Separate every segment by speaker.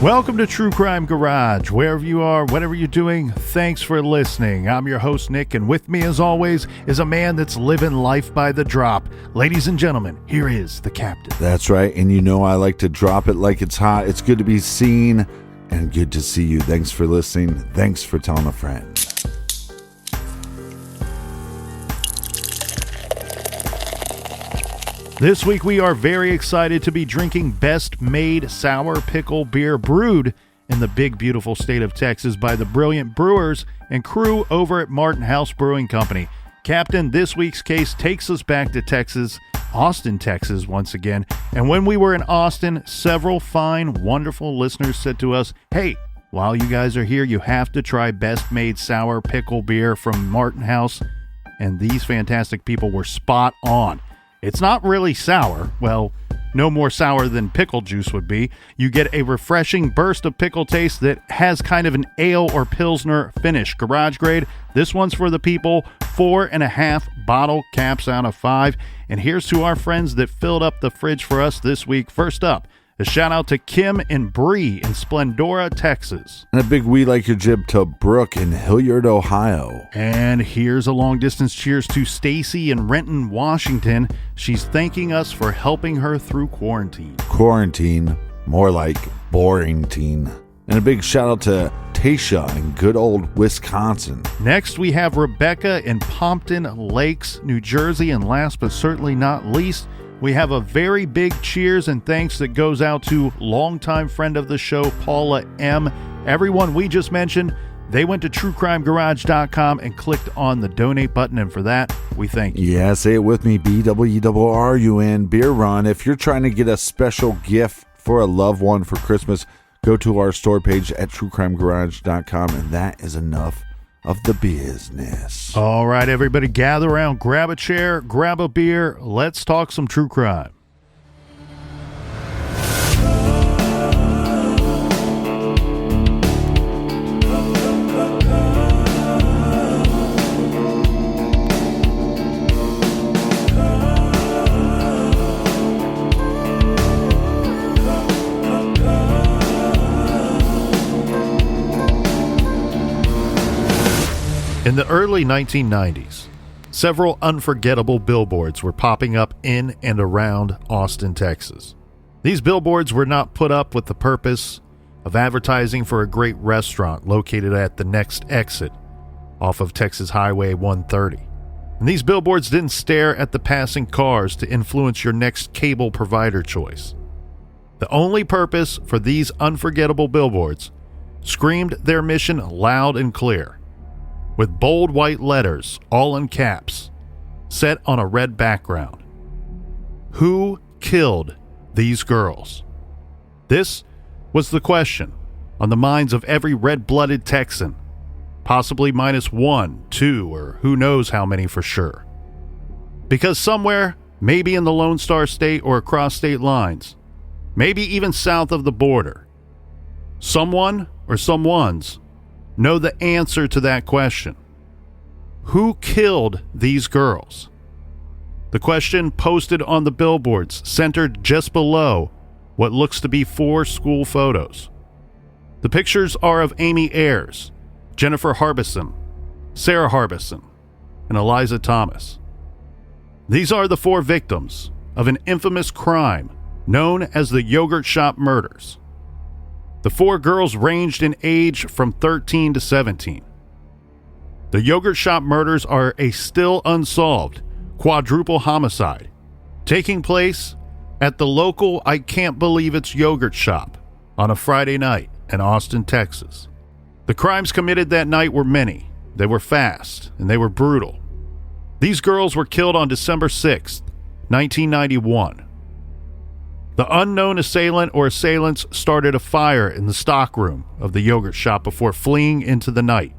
Speaker 1: Welcome to True Crime Garage. Wherever you are, whatever you're doing, thanks for listening. I'm your host, Nick, and with me, as always, is a man that's living life by the drop. Ladies and gentlemen, here is the captain.
Speaker 2: That's right, and you know I like to drop it like it's hot. It's good to be seen and good to see you. Thanks for listening. Thanks for telling a friend.
Speaker 1: This week we are very excited to be drinking Best Maid Sour Pickle Beer brewed in the big beautiful state of Texas by the brilliant brewers and crew over at Martin House Brewing Company. Captain, this week's case takes us back to Texas, Austin, Texas once again. And when we were in Austin, several fine, wonderful listeners said to us, hey, while you guys are here, you have to try Best Maid Sour Pickle Beer from Martin House. And these fantastic people were spot on. It's not really sour. Well, no more sour than pickle juice would be. You get a refreshing burst of pickle taste that has kind of an ale or pilsner finish. Garage grade. This one's for the people. 4.5 bottle caps out of 5. And here's to our friends that filled up the fridge for us this week. First up, a shout out to Kim and Bree in Splendora, Texas.
Speaker 2: And a big we like your jib to Brooke in Hilliard, Ohio.
Speaker 1: And here's a long distance cheers to Stacy in Renton, Washington. She's thanking us for helping her through quarantine.
Speaker 2: Quarantine, more like boring teen. And a big shout out to Tasha in good old Wisconsin.
Speaker 1: Next, we have Rebecca in Pompton Lakes, New Jersey. And last but certainly not least, we have a very big cheers and thanks that goes out to longtime friend of the show, Paula M. Everyone we just mentioned, they went to truecrimegarage.com and clicked on the donate button, and for that, we thank you.
Speaker 2: Yeah, say it with me, BWRUN, Beer Run. If you're trying to get a special gift for a loved one for Christmas, go to our store page at truecrimegarage.com, and that is enough of the business.
Speaker 1: All right, everybody, gather around, grab a chair, grab a beer. Let's talk some true crime. In the early 1990s, several unforgettable billboards were popping up in and around Austin, Texas. These billboards were not put up with the purpose of advertising for a great restaurant located at the next exit off of Texas Highway 130. And these billboards didn't stare at the passing cars to influence your next cable provider choice. The only purpose for these unforgettable billboards screamed their mission loud and clear, with bold white letters, all in caps, set on a red background. Who killed these girls? This was the question on the minds of every red-blooded Texan, possibly minus 1, 2, or who knows how many for sure. Because somewhere, maybe in the Lone Star State or across state lines, maybe even south of the border, someone or someones know the answer to that question. Who killed these girls? The question posted on the billboards centered just below what looks to be 4 school photos. The pictures are of Amy Ayers, Jennifer Harbison, Sarah Harbison, and Eliza Thomas. These are the 4 victims of an infamous crime known as the Yogurt Shop Murders. The 4 girls ranged in age from 13 to 17. The Yogurt Shop Murders are a still unsolved quadruple homicide taking place at the local I Can't Believe It's Yogurt Shop on a Friday night in Austin, Texas. The crimes committed that night were many, they were fast, and they were brutal. These girls were killed on December 6th, 1991. The unknown assailant or assailants started a fire in the stockroom of the yogurt shop before fleeing into the night.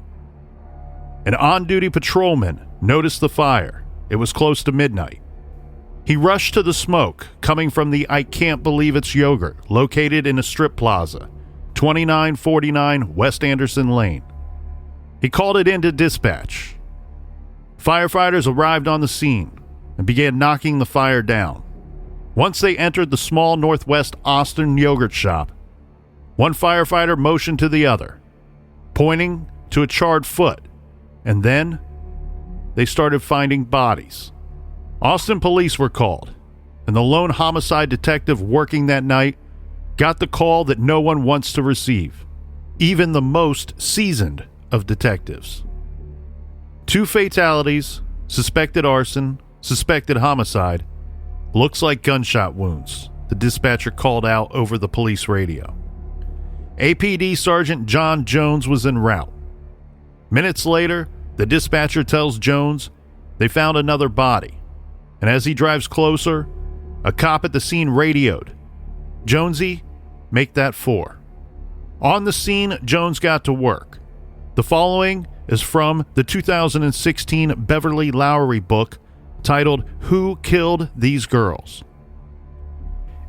Speaker 1: An on-duty patrolman noticed the fire. It was close to midnight. He rushed to the smoke coming from the I Can't Believe It's Yogurt, located in a strip plaza, 2949 West Anderson Lane. He called it into dispatch. Firefighters arrived on the scene and began knocking the fire down. Once they entered the small Northwest Austin yogurt shop, One firefighter motioned to the other, pointing to a charred foot, and then they started finding bodies. Austin police were called, and the lone homicide detective working that night got the call that no one wants to receive, even the most seasoned of detectives. 2 fatalities, suspected arson, suspected homicide, looks like gunshot wounds, the dispatcher called out over the police radio. APD Sergeant John Jones was en route. Minutes later, the dispatcher tells Jones they found another body, and as he drives closer, a cop at the scene radioed, "Jonesy, make that 4." On the scene, Jones got to work. The following is from the 2016 Beverly Lowry book titled "Who Killed These Girls?"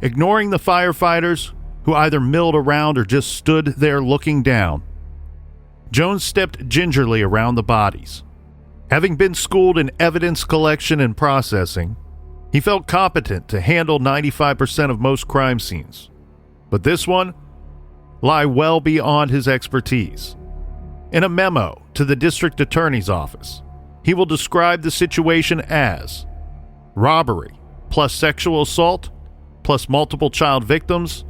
Speaker 1: Ignoring the firefighters, who either milled around or just stood there looking down, Jones stepped gingerly around the bodies. Having been schooled in evidence collection and processing, he felt competent to handle 95% of most crime scenes. But this one lie well beyond his expertise. In a memo to the district attorney's office, he will describe the situation as robbery plus sexual assault plus multiple child victims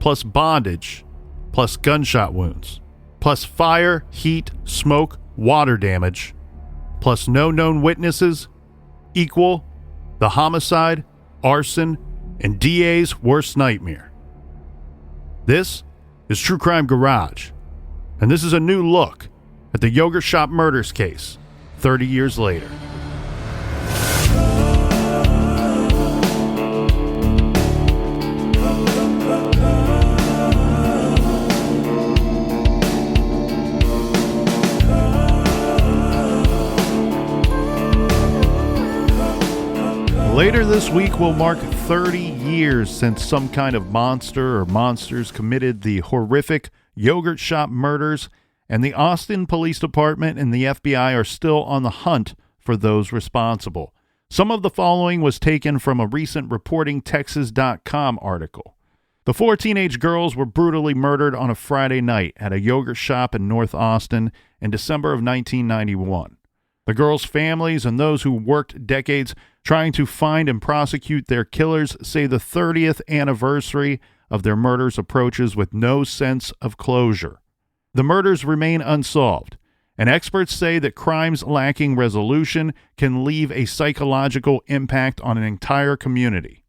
Speaker 1: plus bondage plus gunshot wounds plus fire, heat, smoke, water damage plus no known witnesses equal the homicide, arson, and DA's worst nightmare. This is True Crime Garage, and this is a new look at the yogurt shop murders case 30 years later. Later this week will mark 30 years since some kind of monster or monsters committed the horrific yogurt shop murders, and the Austin Police Department and the FBI are still on the hunt for those responsible. Some of the following was taken from a recent ReportingTexas.com article. The 4 teenage girls were brutally murdered on a Friday night at a yogurt shop in North Austin in December of 1991. The girls' families and those who worked decades trying to find and prosecute their killers say the 30th anniversary of their murders approaches with no sense of closure. The murders remain unsolved, and experts say that crimes lacking resolution can leave a psychological impact on an entire community.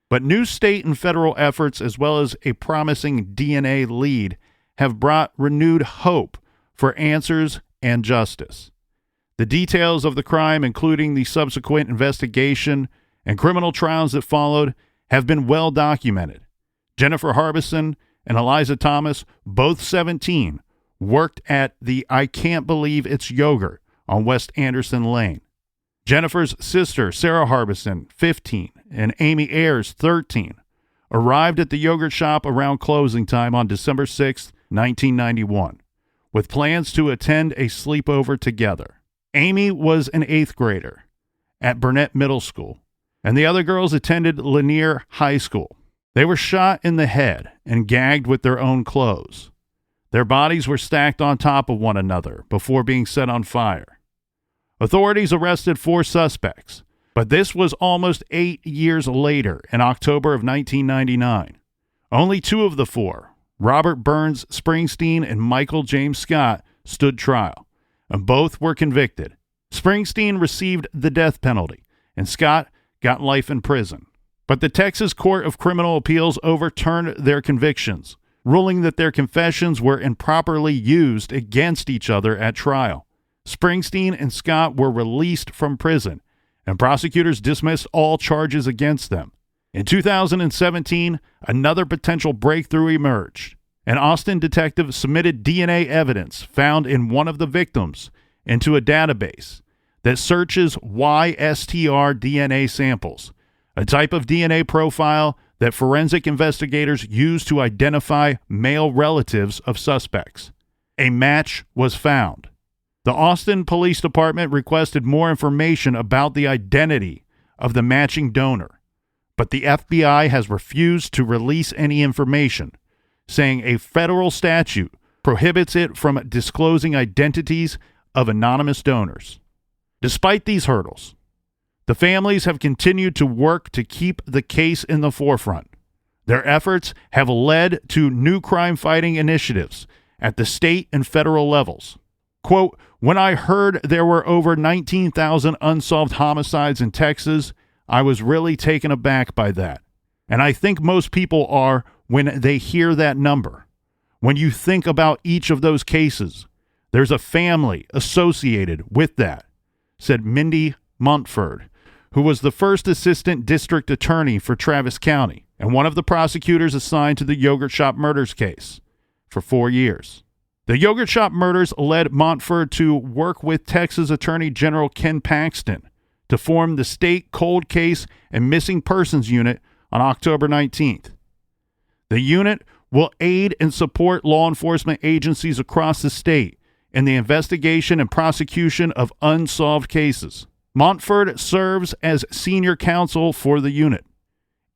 Speaker 1: But new state and federal efforts, as well as a promising DNA lead, have brought renewed hope for answers and justice. The details of the crime, including the subsequent investigation and criminal trials that followed, have been well documented. Jennifer Harbison and Eliza Thomas, both 17, worked at the I Can't Believe It's Yogurt on West Anderson Lane. Jennifer's sister, Sarah Harbison, 15, and Amy Ayers, 13, arrived at the yogurt shop around closing time on December 6, 1991, with plans to attend a sleepover together. Amy was an 8th grader at Burnett Middle School, and the other girls attended Lanier High School. They were shot in the head and gagged with their own clothes. Their bodies were stacked on top of one another before being set on fire. Authorities arrested 4 suspects, but this was almost 8 years later in October of 1999. Only 2 of the 4, Robert Burns Springsteen and Michael James Scott, stood trial, and both were convicted. Springsteen received the death penalty, and Scott got life in prison. But the Texas Court of Criminal Appeals overturned their convictions, ruling that their confessions were improperly used against each other at trial. Springsteen and Scott were released from prison, and prosecutors dismissed all charges against them. In 2017, another potential breakthrough emerged. An Austin detective submitted DNA evidence found in one of the victims into a database that searches YSTR DNA samples, a type of DNA profile that forensic investigators use to identify male relatives of suspects. A match was found. The Austin Police Department requested more information about the identity of the matching donor, but the FBI has refused to release any information, saying a federal statute prohibits it from disclosing identities of anonymous donors. Despite these hurdles, the families have continued to work to keep the case in the forefront. Their efforts have led to new crime-fighting initiatives at the state and federal levels. Quote, "When I heard there were over 19,000 unsolved homicides in Texas, I was really taken aback by that. And I think most people are when they hear that number. When you think about each of those cases, there's a family associated with that," said Mindy Montford, who was the first assistant district attorney for Travis County and one of the prosecutors assigned to the yogurt shop murders case for 4 years. The yogurt shop murders led Montford to work with Texas Attorney General Ken Paxton to form the State Cold Case and Missing Persons Unit on October 19th. The unit will aid and support law enforcement agencies across the state in the investigation and prosecution of unsolved cases. Montford serves as senior counsel for the unit.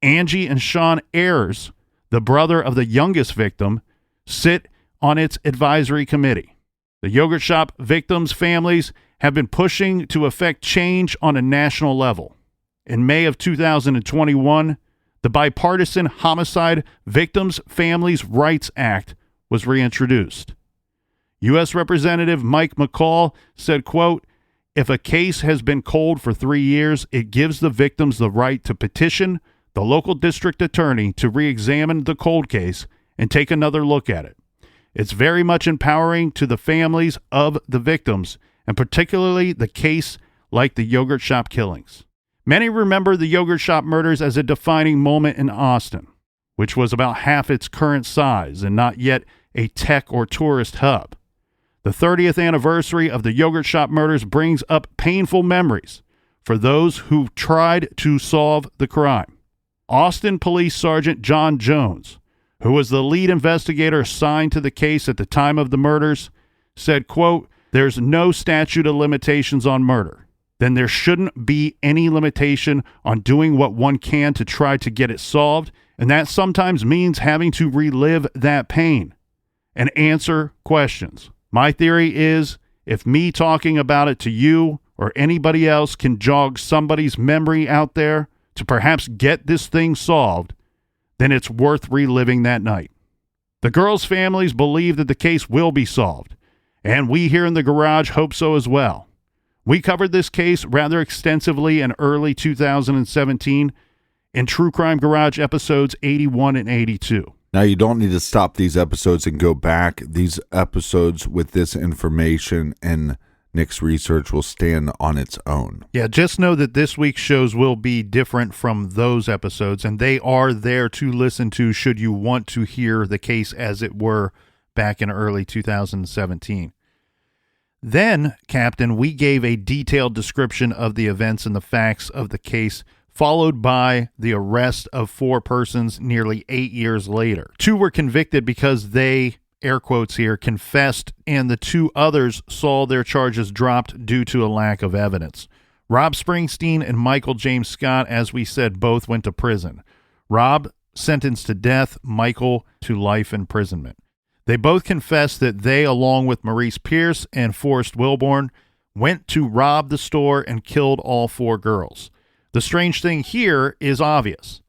Speaker 1: Angie and Sean Ayers, the brother of the youngest victim, sit on its advisory committee. The yogurt shop victims' families have been pushing to effect change on a national level. In May of 2021, the Bipartisan Homicide Victims Families Rights Act was reintroduced. U.S. Representative Mike McCall said, quote, "If a case has been cold for 3 years, it gives the victims the right to petition the local district attorney to re-examine the cold case and take another look at it. It's very much empowering to the families of the victims, and particularly the case like the yogurt shop killings." Many remember the yogurt shop murders as a defining moment in Austin, which was about half its current size and not yet a tech or tourist hub. The 30th anniversary of the yogurt shop murders brings up painful memories for those who tried to solve the crime. Austin Police Sergeant John Jones, who was the lead investigator assigned to the case at the time of the murders, said, quote, "There's no statute of limitations on murder. Then there shouldn't be any limitation on doing what one can to try to get it solved, and that sometimes means having to relive that pain and answer questions. My theory is, if me talking about it to you or anybody else can jog somebody's memory out there to perhaps get this thing solved, then it's worth reliving that night." The girls' families believe that the case will be solved, and we here in the garage hope so as well. We covered this case rather extensively in early 2017 in True Crime Garage episodes 81 and 82.
Speaker 2: Now, you don't need to stop these episodes and go back. These episodes with this information and Nick's research will stand on its own.
Speaker 1: Yeah, just know that this week's shows will be different from those episodes, and they are there to listen to should you want to hear the case as it were back in early 2017. Then, Captain, we gave a detailed description of the events and the facts of the case, followed by the arrest of 4 persons nearly 8 years later. 2 were convicted because they, air quotes here, confessed, and the 2 others saw their charges dropped due to a lack of evidence. Rob Springsteen and Michael James Scott, as we said, both went to prison. Rob sentenced to death, Michael to life imprisonment. They both confessed that they, along with Maurice Pierce and Forrest Wilborn, went to rob the store and killed all 4 girls. The strange thing here is obvious.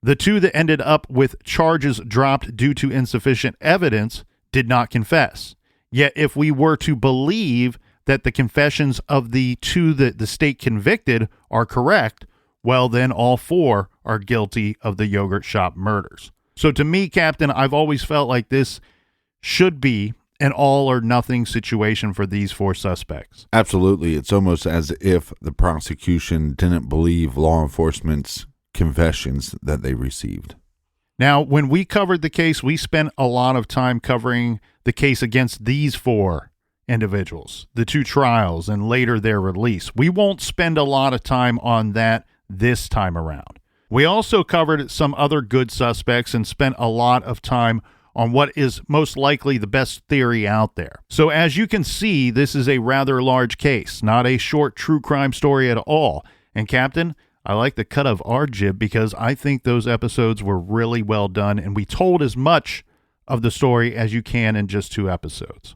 Speaker 1: The 2 that ended up with charges dropped due to insufficient evidence did not confess. Yet if we were to believe that the confessions of the 2 that the state convicted are correct, well then all 4 are guilty of the yogurt shop murders. So to me, Captain, I've always felt like this should be an all or nothing situation for these 4 suspects.
Speaker 2: Absolutely. It's almost as if the prosecution didn't believe law enforcement's confessions that they received.
Speaker 1: Now, when we covered the case, we spent a lot of time covering the case against these 4 individuals, the 2 trials, and later their release. We won't spend a lot of time on that this time around. We also covered some other good suspects and spent a lot of time on what is most likely the best theory out there. So as you can see, this is a rather large case, not a short true crime story at all. And Captain, I like the cut of our jib because I think those episodes were really well done, and we told as much of the story as you can in just 2 episodes.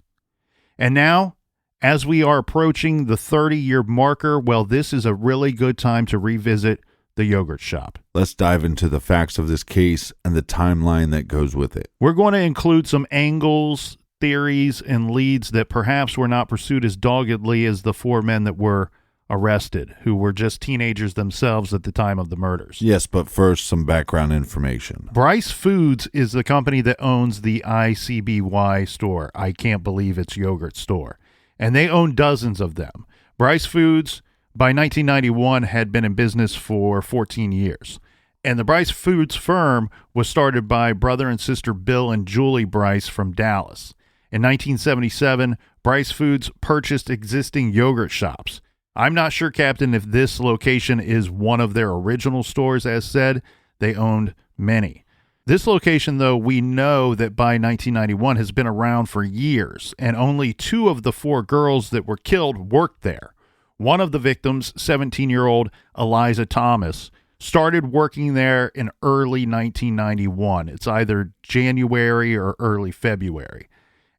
Speaker 1: And now, as we are approaching the 30-year marker, well, this is a really good time to revisit the yogurt shop.
Speaker 2: Let's dive into the facts of this case and the timeline that goes with it.
Speaker 1: We're going to include some angles, theories, and leads that perhaps were not pursued as doggedly as the 4 men that were arrested, who were just teenagers themselves at the time of the murders.
Speaker 2: Yes, but first, some background information.
Speaker 1: Bryce Foods is the company that owns the ICBY store. I can't believe it's yogurt store. And they own dozens of them. Bryce Foods, by 1991, had been in business for 14 years. And the Bryce Foods firm was started by brother and sister Bill and Julie Bryce from Dallas. In 1977, Bryce Foods purchased existing yogurt shops. I'm not sure, Captain, if this location is one of their original stores. As said, they owned many. This location, though, we know that by 1991 has been around for years, and only 2 of the 4 girls that were killed worked there. One of the victims, 17-year-old Eliza Thomas, started working there in early 1991. It's either January or early February.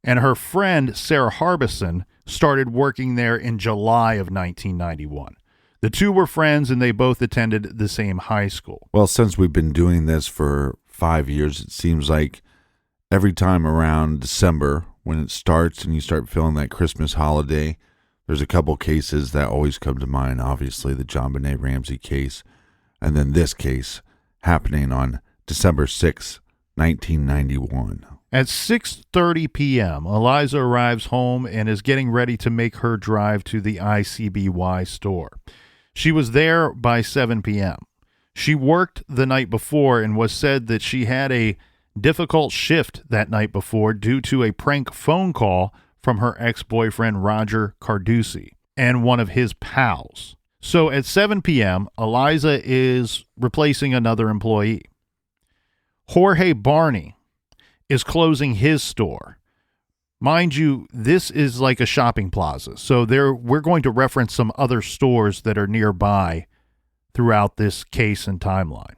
Speaker 1: And her friend, Sarah Harbison, started working there in July of 1991. The 2 were friends, and they both attended the same high school.
Speaker 2: Well, since we've been doing this for 5 years, it seems like every time around December, when it starts and you start feeling that Christmas holiday, there's a couple cases that always come to mind. Obviously, the John Benet Ramsey case, and then this case happening on December 6, 1991.
Speaker 1: At 6:30 p.m., Eliza arrives home and is getting ready to make her drive to the ICBY store. She was there by 7 p.m. She worked the night before and was said that she had a difficult shift that night before due to a prank phone call from her ex-boyfriend Roger Carducci and one of his pals. So at 7 p.m., Eliza is replacing another employee. Jorge Barney is closing his store. Mind you, this is like a shopping plaza, so we're going to reference some other stores that are nearby throughout this case and timeline.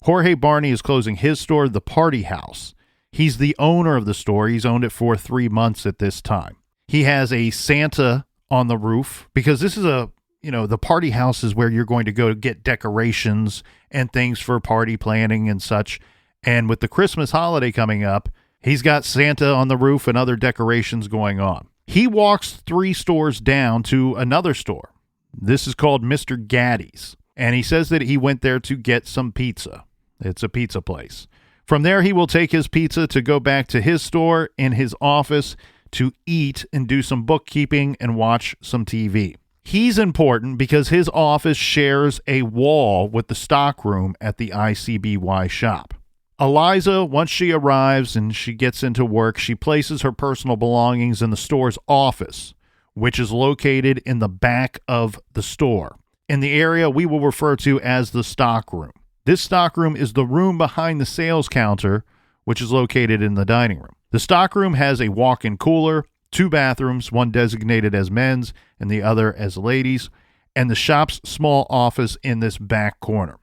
Speaker 1: Jorge Barney is closing his store, the Party House. He's the owner of the store. He's owned it for 3 months at this time. He has a Santa on the roof because this is the Party House is where you're going to go get decorations and things for party planning and such. And with the Christmas holiday coming up, he's got Santa on the roof and other decorations going on. He walks 3 stores down to another store. This is called Mr. Gaddy's. And he says that he went there to get some pizza. It's a pizza place. From there, he will take his pizza to go back to his store in his office to eat and do some bookkeeping and watch some TV. He's important because his office shares a wall with the stockroom at the ICBY shop. Eliza, once she arrives and she gets into work, she places her personal belongings in the store's office, which is located in the back of the store, in the area we will refer to as the stockroom. This stockroom is the room behind the sales counter, which is located in the dining room. The stockroom has a walk-in cooler, 2 bathrooms, one designated as men's and the other as ladies, and the shop's small office in this back corner.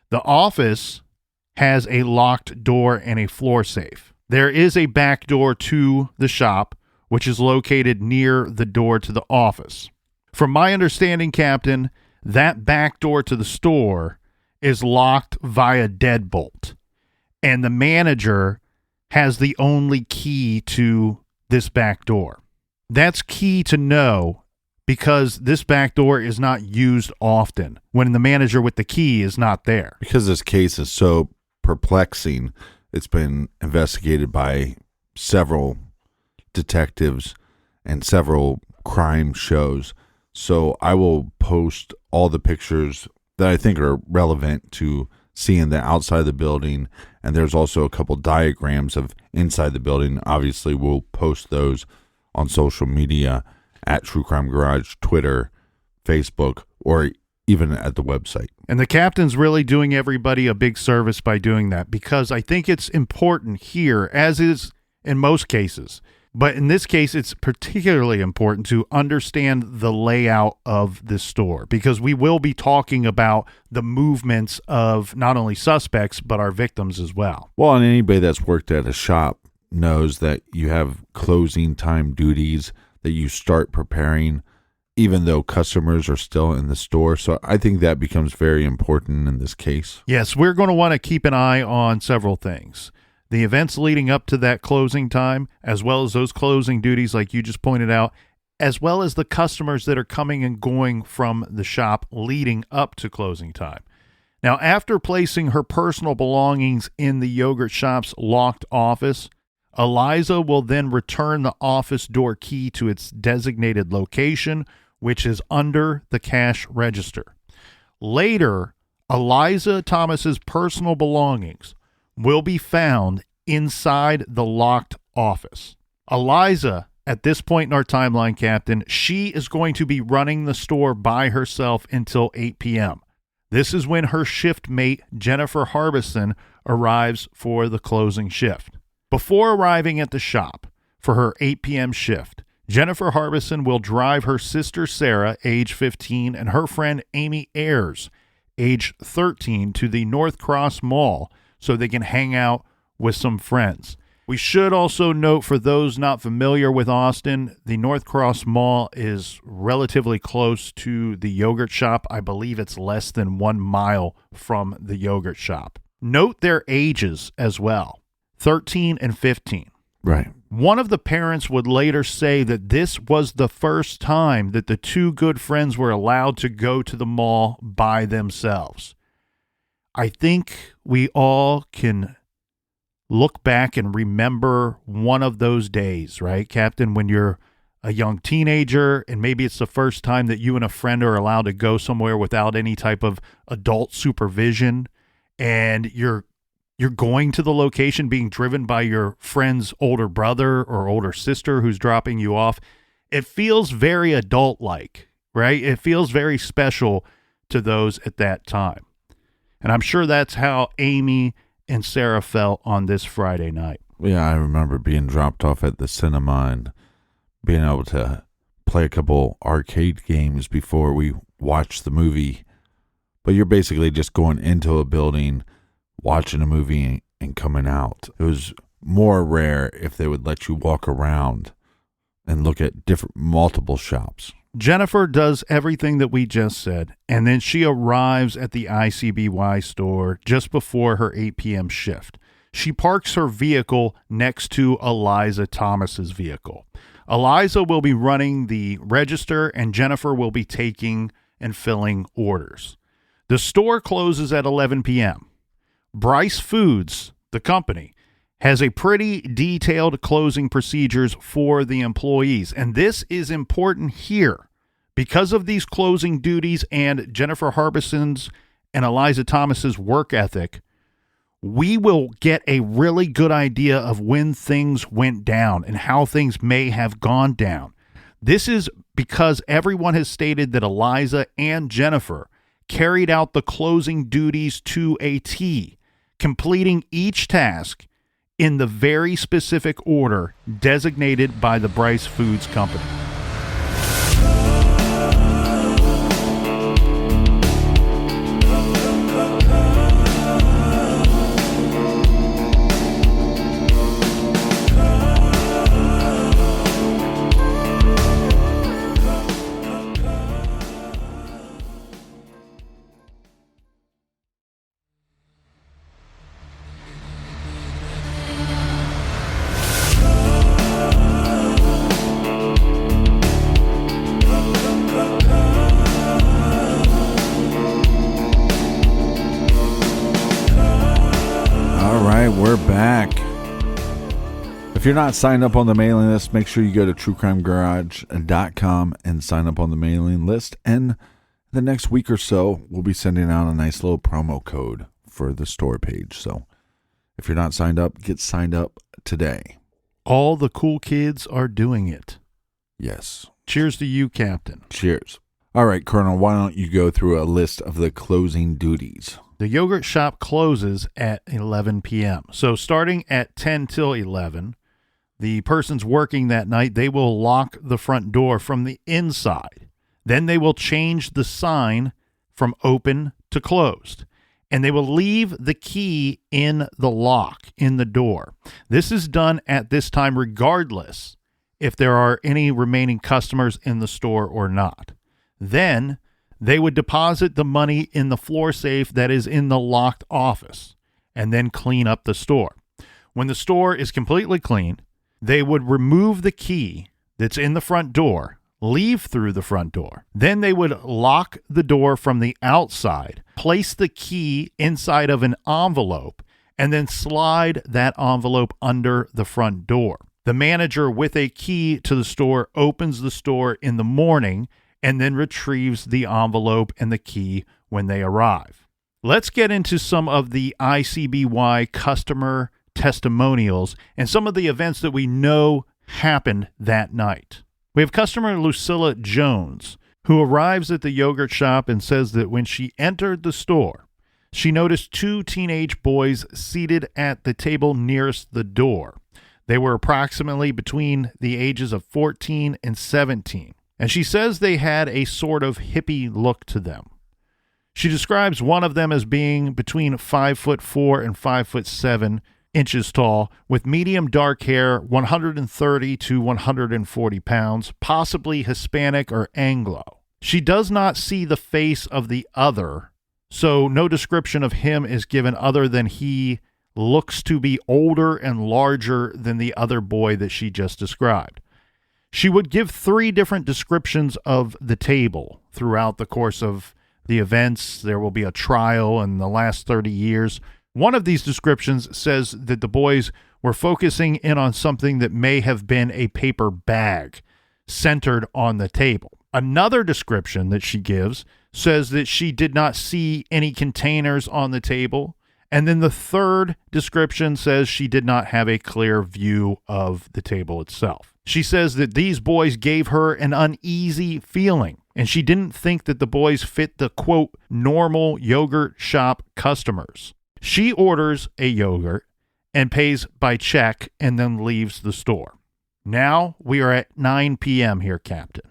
Speaker 1: The office has a locked door and a floor safe. There is a back door to the shop, which is located near the door to the office. From my understanding, Captain, that back door to the store is locked via deadbolt, and the manager has the only key to this back door. That's key to know because this back door is not used often when the manager with the key is not there.
Speaker 2: Because this case is so perplexing, it's been investigated by several detectives and several crime shows. So I will post all the pictures that I think are relevant to seeing the outside of the building. And there's also a couple diagrams of inside the building. Obviously, we'll post those on social media at True Crime Garage, Twitter, Facebook, or even at the website.
Speaker 1: And the captain's really doing everybody a big service by doing that, because I think it's important here, as is in most cases. But in this case, it's particularly important to understand the layout of this store, because we will be talking about the movements of not only suspects, but our victims as well.
Speaker 2: Well, and anybody that's worked at a shop knows that you have closing time duties that you start preparing even though customers are still in the store. So I think that becomes very important in this case.
Speaker 1: Yes, we're going to want to keep an eye on several things. The events leading up to that closing time, as well as those closing duties like you just pointed out, as well as the customers that are coming and going from the shop leading up to closing time. Now, after placing her personal belongings in the yogurt shop's locked office, Eliza will then return the office door key to its designated location, which is under the cash register. Later, Eliza Thomas's personal belongings will be found inside the locked office. Eliza, at this point in our timeline, Captain, she is going to be running the store by herself until 8 p.m. This is when her shift mate, Jennifer Harbison, arrives for the closing shift. Before arriving at the shop for her 8 p.m. shift, Jennifer Harbison will drive her sister Sarah, age 15, and her friend Amy Ayers, age 13, to the North Cross Mall so they can hang out with some friends. We should also note, for those not familiar with Austin, the North Cross Mall is relatively close to the yogurt shop. I believe it's less than 1 mile from the yogurt shop. Note their ages as well, 13 and 15.
Speaker 2: Right.
Speaker 1: One of the parents would later say that this was the first time that the two good friends were allowed to go to the mall by themselves. I think we all can look back and remember one of those days, right, Captain, when you're a young teenager and maybe it's the first time that you and a friend are allowed to go somewhere without any type of adult supervision, and you're going to the location being driven by your friend's older brother or older sister who's dropping you off. It feels very adult-like, right? It feels very special to those at that time. And I'm sure that's how Amy and Sarah felt on this Friday night.
Speaker 2: Yeah, I remember being dropped off at the cinema and being able to play a couple arcade games before we watched the movie. But you're basically just going into a building, watching a movie, and coming out. It was more rare if they would let you walk around and look at multiple shops.
Speaker 1: Jennifer does everything that we just said, and then she arrives at the ICBY store just before her 8 p.m. shift. She parks her vehicle next to Eliza Thomas's vehicle. Eliza will be running the register, and Jennifer will be taking and filling orders. The store closes at 11 p.m. Bryce Foods, the company, has a pretty detailed closing procedures for the employees. And this is important here because of these closing duties and Jennifer Harbison's and Eliza Thomas's work ethic. We will get a really good idea of when things went down and how things may have gone down. This is because everyone has stated that Eliza and Jennifer carried out the closing duties to a T, completing each task in the very specific order designated by the Bryce Foods Company.
Speaker 2: We're back. If you're not signed up on the mailing list, make sure you go to truecrimegarage.com and sign up on the mailing list. And the next week or so, we'll be sending out a nice little promo code for the store page. So if you're not signed up, get signed up today.
Speaker 1: All the cool kids are doing it.
Speaker 2: Yes.
Speaker 1: Cheers to you, Captain.
Speaker 2: Cheers. All right, Colonel, why don't you go through a list of the closing duties?
Speaker 1: The yogurt shop closes at 11 p.m. So starting at 10 till 11, the persons working that night, they will lock the front door from the inside. Then they will change the sign from open to closed. and they will leave the key in the lock, in the door. This is done at this time regardless if there are any remaining customers in the store or not. Then they would deposit the money in the floor safe that is in the locked office and then clean up the store. When the store is completely clean, they would remove the key that's in the front door, leave through the front door. Then they would lock the door from the outside, place the key inside of an envelope, and then slide that envelope under the front door. The manager with a key to the store opens the store in the morning and then retrieves the envelope and the key when they arrive. Let's get into some of the ICBY customer testimonials and some of the events that we know happened that night. We have customer Lucilla Jones, who arrives at the yogurt shop and says that when she entered the store, she noticed two teenage boys seated at the table nearest the door. They were approximately between the ages of 14 and 17, and she says they had a sort of hippie look to them. She describes one of them as being between 5'4" and 5'7" inches tall, with medium dark hair, 130 to 140 pounds, possibly Hispanic or Anglo. She does not see the face of the other, so no description of him is given other than he looks to be older and larger than the other boy that she just described. She would give 3 different descriptions of the table throughout the course of the events. There will be a trial in the last 30 years. One of these descriptions says that the boys were focusing in on something that may have been a paper bag centered on the table. Another description that she gives says that she did not see any containers on the table. And then the third description says she did not have a clear view of the table itself. She says that these boys gave her an uneasy feeling, and she didn't think that the boys fit the, quote, normal yogurt shop customers. She orders a yogurt and pays by check and then leaves the store. Now we are at 9 p.m. here, Captain.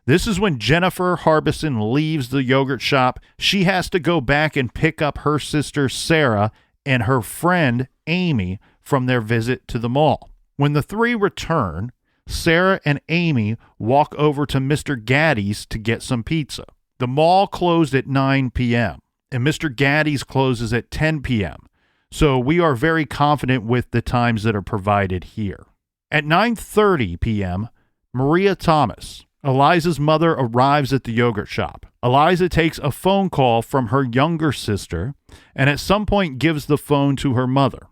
Speaker 1: This is when Jennifer Harbison leaves the yogurt shop. She has to go back and pick up her sister Sarah and her friend Amy from their visit to the mall. When the 3 return, Sarah and Amy walk over to Mr. Gaddy's to get some pizza. The mall closed at 9 p.m. and Mr. Gaddy's closes at 10 p.m. So we are very confident with the times that are provided here. At 9:30 p.m., Maria Thomas, Eliza's mother, arrives at the yogurt shop. Eliza takes a phone call from her younger sister and at some point gives the phone to her mother.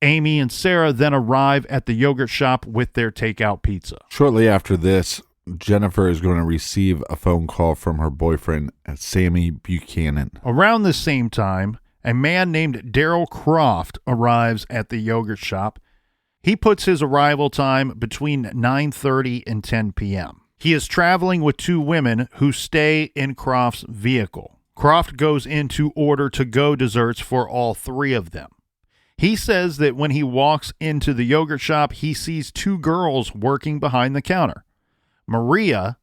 Speaker 1: Amy and Sarah then arrive at the yogurt shop with their takeout pizza.
Speaker 2: Shortly after this, Jennifer is going to receive a phone call from her boyfriend, Sammy Buchanan.
Speaker 1: Around the same time, a man named Daryl Croft arrives at the yogurt shop. He puts his arrival time between 9:30 and 10 p.m. He is traveling with 2 women who stay in Croft's vehicle. Croft goes in to order to-go desserts for all 3 of them. He says that when he walks into the yogurt shop, he sees 2 girls working behind the counter. Maria,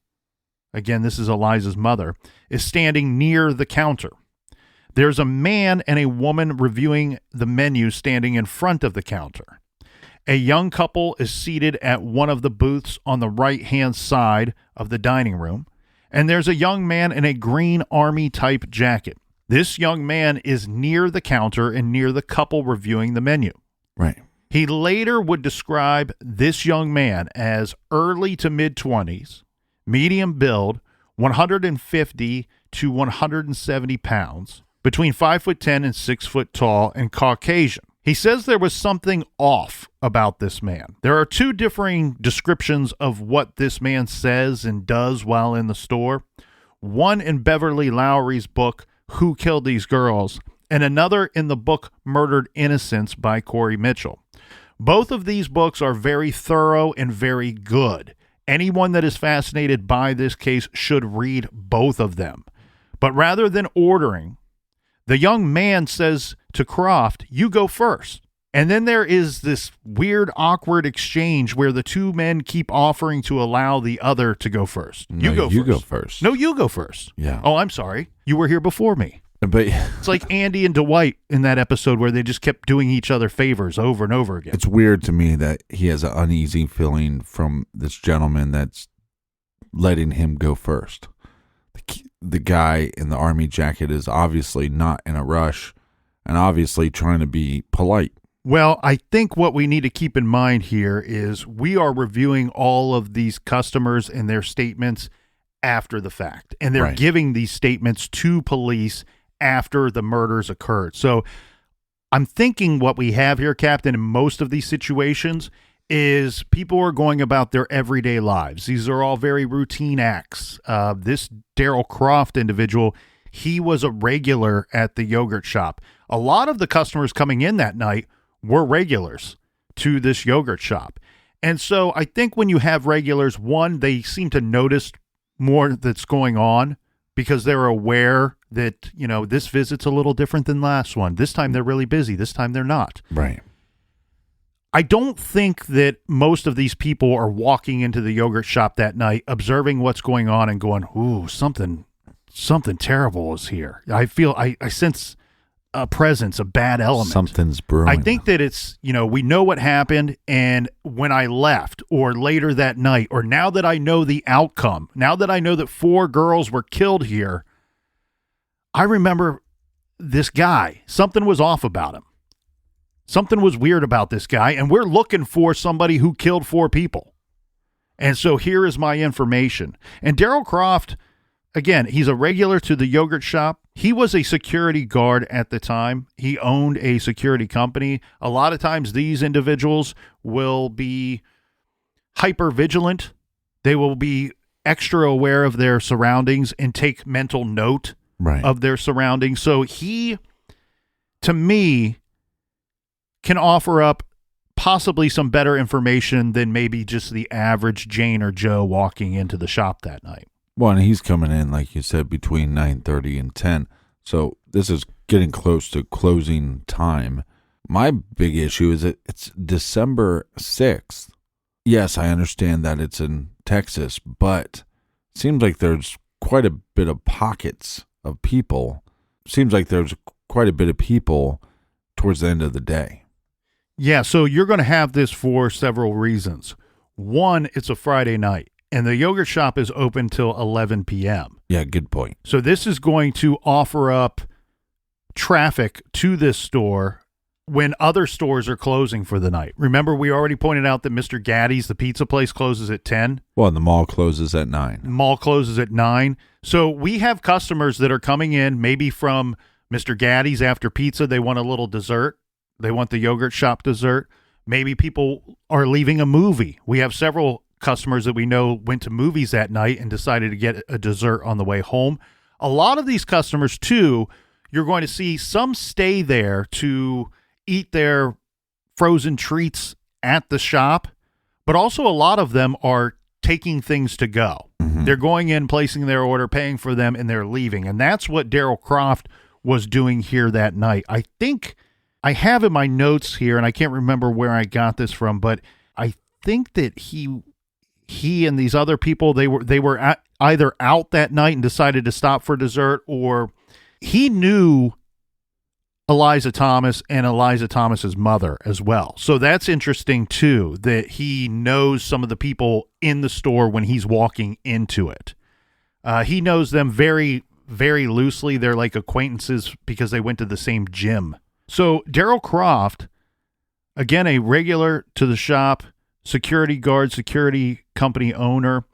Speaker 1: again, this is Eliza's mother, is standing near the counter. There's a man and a woman reviewing the menu standing in front of the counter. A young couple is seated at one of the booths on the right-hand side of the dining room, and there's a young man in a green army-type jacket. This young man is near the counter and near the couple reviewing the menu.
Speaker 2: Right.
Speaker 1: He later would describe this young man as early to mid-20s, medium build, 150 to 170 pounds, between 5'10" and 6 foot tall, and Caucasian. He says there was something off about this man. There are 2 differing descriptions of what this man says and does while in the store. One in Beverly Lowry's book, Who Killed These Girls, and another in the book Murdered Innocents by Corey Mitchell. Both of these books are very thorough and very good. Anyone that is fascinated by this case should read both of them. But rather than ordering, the young man says to Croft, "You go first." And then there is this weird, awkward exchange where the 2 men keep offering to allow the other to go first.
Speaker 2: No, you go first.
Speaker 1: No, you go first.
Speaker 2: Yeah.
Speaker 1: Oh, I'm sorry. You were here before me.
Speaker 2: But
Speaker 1: it's like Andy and Dwight in that episode where they just kept doing each other favors over and over again.
Speaker 2: It's weird to me that he has an uneasy feeling from this gentleman that's letting him go first. The guy in the army jacket is obviously not in a rush and obviously trying to be polite.
Speaker 1: Well, I think what we need to keep in mind here is we are reviewing all of these customers and their statements after the fact. And they're giving these statements to police after the murders occurred. So I'm thinking what we have here, Captain, in most of these situations is people are going about their everyday lives. These are all very routine acts. This Daryl Croft individual, he was a regular at the yogurt shop. A lot of the customers coming in that night were regulars to this yogurt shop. And so I think when you have regulars, one, they seem to notice more that's going on because they're aware that, you know, this visit's a little different than last one. This time they're really busy. This time they're not.
Speaker 2: Right.
Speaker 1: I don't think that most of these people are walking into the yogurt shop that night, observing what's going on and going, ooh, something terrible is here. I feel, I sense a presence, a bad element.
Speaker 2: Something's brewing.
Speaker 1: I think that it's, you know, we know what happened, and when I left or later that night, or now that I know the outcome, now that I know that 4 girls were killed here, I remember this guy. Something was off about him. Something was weird about this guy, and we're looking for somebody who killed 4 people. And so here is my information. And Daryl Croft, again, he's a regular to the yogurt shop. He was a security guard at the time. He owned a security company. A lot of times these individuals will be hyper vigilant. They will be extra aware of their surroundings and take mental note of their surroundings. So he, to me, can offer up possibly some better information than maybe just the average Jane or Joe walking into the shop that night.
Speaker 2: Well, and he's coming in, like you said, between 9:30 and 10. So this is getting close to closing time. My big issue is that it's December 6th. Yes, I understand that it's in Texas, but it seems like there's quite a bit of pockets of people. Seems like there's quite a bit of people towards the end of the day.
Speaker 1: Yeah, so you're going to have this for several reasons. One, it's a Friday night, and the yogurt shop is open till 11 p.m.
Speaker 2: Yeah, good point.
Speaker 1: So this is going to offer up traffic to this store when other stores are closing for the night. Remember, we already pointed out that Mr. Gaddy's, the pizza place, closes at 10.
Speaker 2: Well, and the mall closes at 9.
Speaker 1: Mall closes at 9. So we have customers that are coming in maybe from Mr. Gaddy's after pizza. They want a little dessert. They want the yogurt shop dessert. Maybe people are leaving a movie. We have several customers that we know went to movies that night and decided to get a dessert on the way home. A lot of these customers, too, you're going to see some stay there to eat their frozen treats at the shop, but also a lot of them are taking things to go. Mm-hmm. They're going in, placing their order, paying for them, and they're leaving. And that's what Daryl Croft was doing here that night. I think I have in my notes here, and I can't remember where I got this from, but I think that he and these other people, they were either out that night and decided to stop for dessert, or he knew Eliza Thomas and Eliza Thomas's mother as well. So that's interesting too, that he knows some of the people in the store when he's walking into it. He knows them very, very loosely. They're like acquaintances because they went to the same gym. So Daryl Croft, again, a regular to the shop, security guard, security company owner.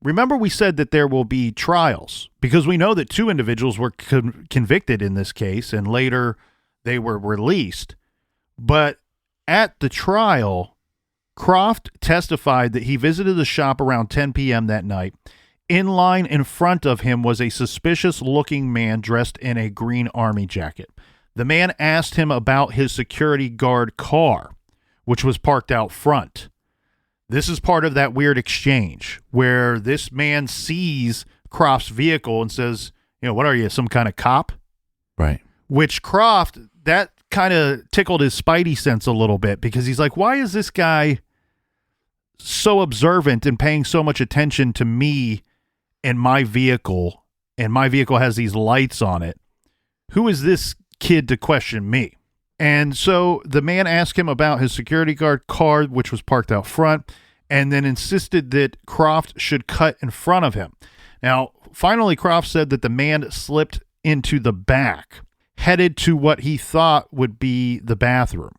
Speaker 1: Remember, we said that there will be trials because we know that 2 individuals were convicted in this case and later they were released. But at the trial, Croft testified that he visited the shop around 10 p.m. that night. In line in front of him was a suspicious-looking man dressed in a green army jacket. The man asked him about his security guard car, which was parked out front. This is part of that weird exchange where this man sees Croft's vehicle and says, you know, what are you, some kind of cop?
Speaker 2: Right.
Speaker 1: Which Croft, that kind of tickled his spidey sense a little bit because he's like, why is this guy so observant and paying so much attention to me and my vehicle has these lights on it? Who is this kid to question me? And so the man asked him about his security guard car, which was parked out front, and then insisted that Croft should cut in front of him. Now, finally, Croft said that the man slipped into the back, headed to what he thought would be the bathroom.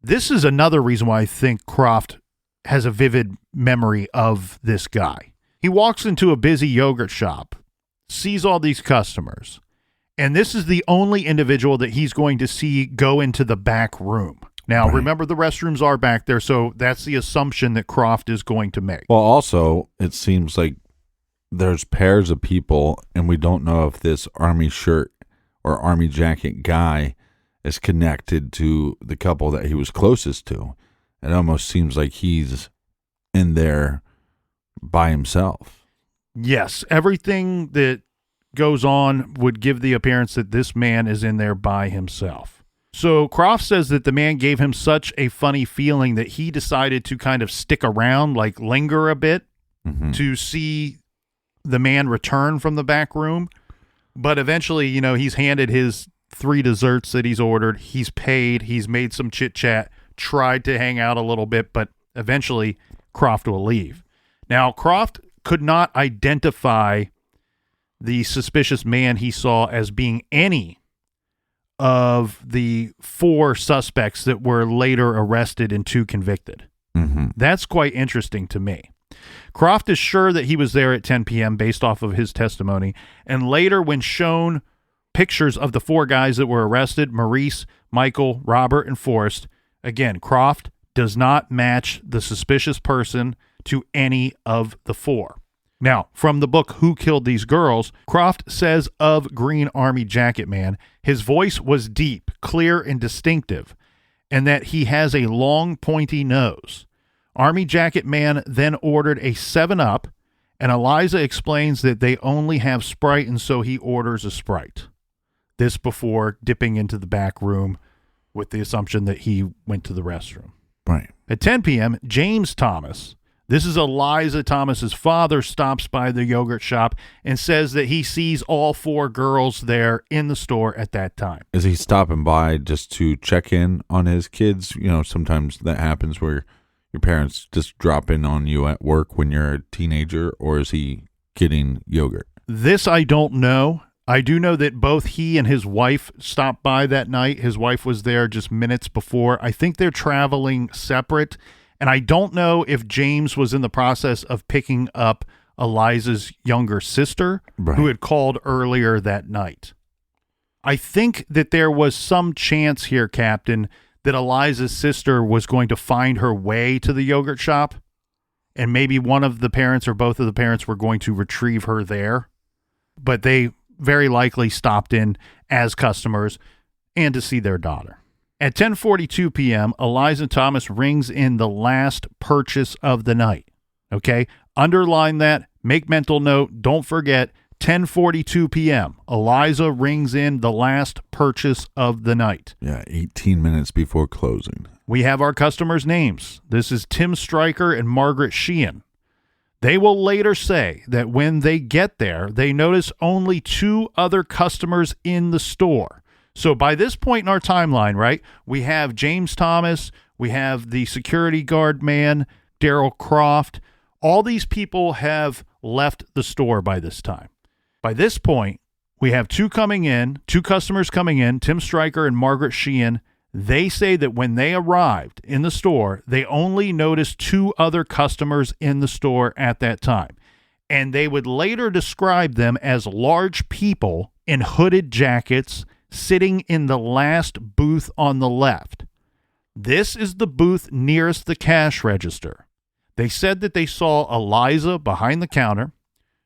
Speaker 1: This is another reason why I think Croft has a vivid memory of this guy. He walks into a busy yogurt shop, sees all these customers, and this is the only individual that he's going to see go into the back room. Now, remember, the restrooms are back there, so that's the assumption that Croft is going to make.
Speaker 2: Well, also, it seems like there's pairs of people, and we don't know if this army shirt or army jacket guy is connected to the couple that he was closest to. It almost seems like he's in there by himself.
Speaker 1: Yes, everything that goes on would give the appearance that this man is in there by himself. So Croft says that the man gave him such a funny feeling that he decided to kind of stick around, like linger a bit, to see the man return from the back room. But eventually, he's handed his 3 desserts that he's ordered. He's paid. He's made some chit chat, tried to hang out a little bit, but eventually Croft will leave. Now, Croft could not identify the suspicious man he saw as being any of the 4 suspects that were later arrested and 2 convicted. That's quite interesting to me. Croft is sure that he was there at 10 p.m. based off of his testimony, and later when shown pictures of the 4 guys that were arrested, Maurice, Michael, Robert, and Forrest, again, Croft does not match the suspicious person to any of the 4. Now, from the book Who Killed These Girls, Croft says of Green Army Jacket Man, his voice was deep, clear, and distinctive, and that he has a long, pointy nose. Army Jacket Man then ordered a 7-Up, and Eliza explains that they only have Sprite, and so he orders a Sprite. This before dipping into the back room with the assumption that he went to the restroom.
Speaker 2: Right.
Speaker 1: At 10 p.m., James Thomas, this is Eliza Thomas's father, stops by the yogurt shop and says that he sees all 4 girls there in the store at that time.
Speaker 2: Is he stopping by just to check in on his kids? Sometimes that happens where your parents just drop in on you at work when you're a teenager, or is he getting yogurt?
Speaker 1: This I don't know. I do know that both he and his wife stopped by that night. His wife was there just minutes before. I think they're traveling separate. And I don't know if James was in the process of picking up Eliza's younger sister, who had called earlier that night. I think that there was some chance here, Captain, that Eliza's sister was going to find her way to the yogurt shop, and maybe one of the parents or both of the parents were going to retrieve her there. But they very likely stopped in as customers and to see their daughter. At 10:42 p.m., Eliza Thomas rings in the last purchase of the night. Okay? Underline that. Make mental note. Don't forget, 10:42 p.m., Eliza rings in the last purchase of the night.
Speaker 2: Yeah, 18 minutes before closing.
Speaker 1: We have our customers' names. This is Tim Stryker and Margaret Sheehan. They will later say that when they get there, they notice only 2 other customers in the store. So by this point in our timeline, right, we have James Thomas, we have the security guard man, Daryl Croft. All these people have left the store by this time. By this point, we have 2 customers coming in, Tim Stryker and Margaret Sheehan. They say that when they arrived in the store, they only noticed 2 other customers in the store at that time. And they would later describe them as large people in hooded jackets sitting in the last booth on the left. This is the booth nearest the cash register. They said that they saw Eliza behind the counter.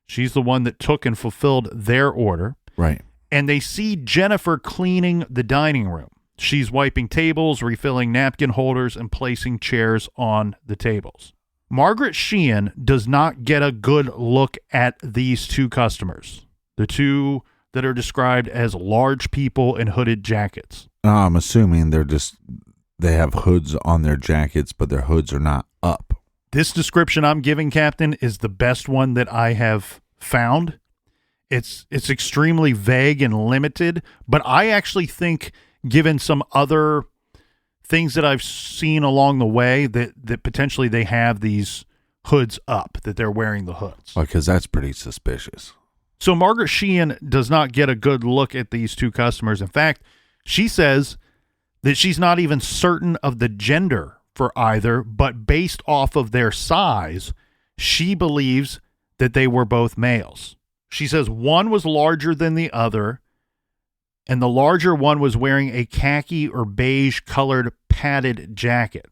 Speaker 1: She's the one that took and fulfilled their order.
Speaker 2: Right.
Speaker 1: And they see Jennifer cleaning the dining room. She's wiping tables, refilling napkin holders, and placing chairs on the tables. Margaret Sheehan does not get a good look at these 2 customers, the 2 that are described as large people in hooded jackets.
Speaker 2: I'm assuming they have hoods on their jackets, but their hoods are not up.
Speaker 1: This description I'm giving, Captain, is the best one that I have found. It's extremely vague and limited, but I actually think, given some other things that I've seen along the way, that potentially they have these hoods up, that they're wearing the hoods.
Speaker 2: Because that's pretty suspicious.
Speaker 1: So Margaret Sheehan does not get a good look at these two customers. In fact, she says that she's not even certain of the gender for either, but based off of their size, she believes that they were both males. She says one was larger than the other, and the larger one was wearing a khaki or beige colored padded jacket.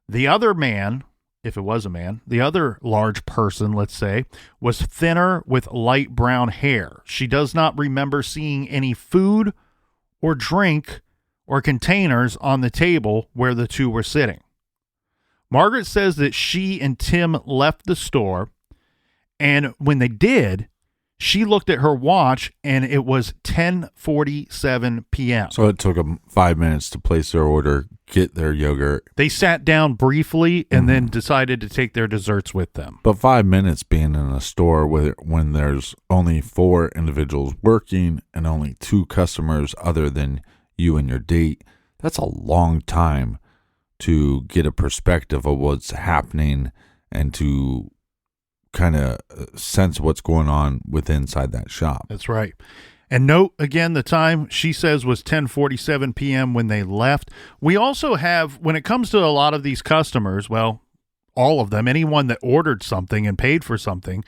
Speaker 1: The other man, if it was a man, the other large person, let's say, was thinner with light brown hair. She does not remember seeing any food or drink or containers on the table where the two were sitting. Margaret says that she and Tim left the store, and when they did, she looked at her watch, and it was 10:47 p.m.
Speaker 2: So it took them 5 minutes to place their order, get their yogurt.
Speaker 1: They sat down briefly and then decided to take their desserts with them.
Speaker 2: But 5 minutes being in a store when there's only 4 individuals working and only 2 customers other than you and your date, that's a long time to get a perspective of what's happening and to kind of sense what's going on inside that shop.
Speaker 1: That's right. And note, again, the time she says was 10:47 p.m. when they left. We also have, when it comes to a lot of these customers, well, all of them, anyone that ordered something and paid for something,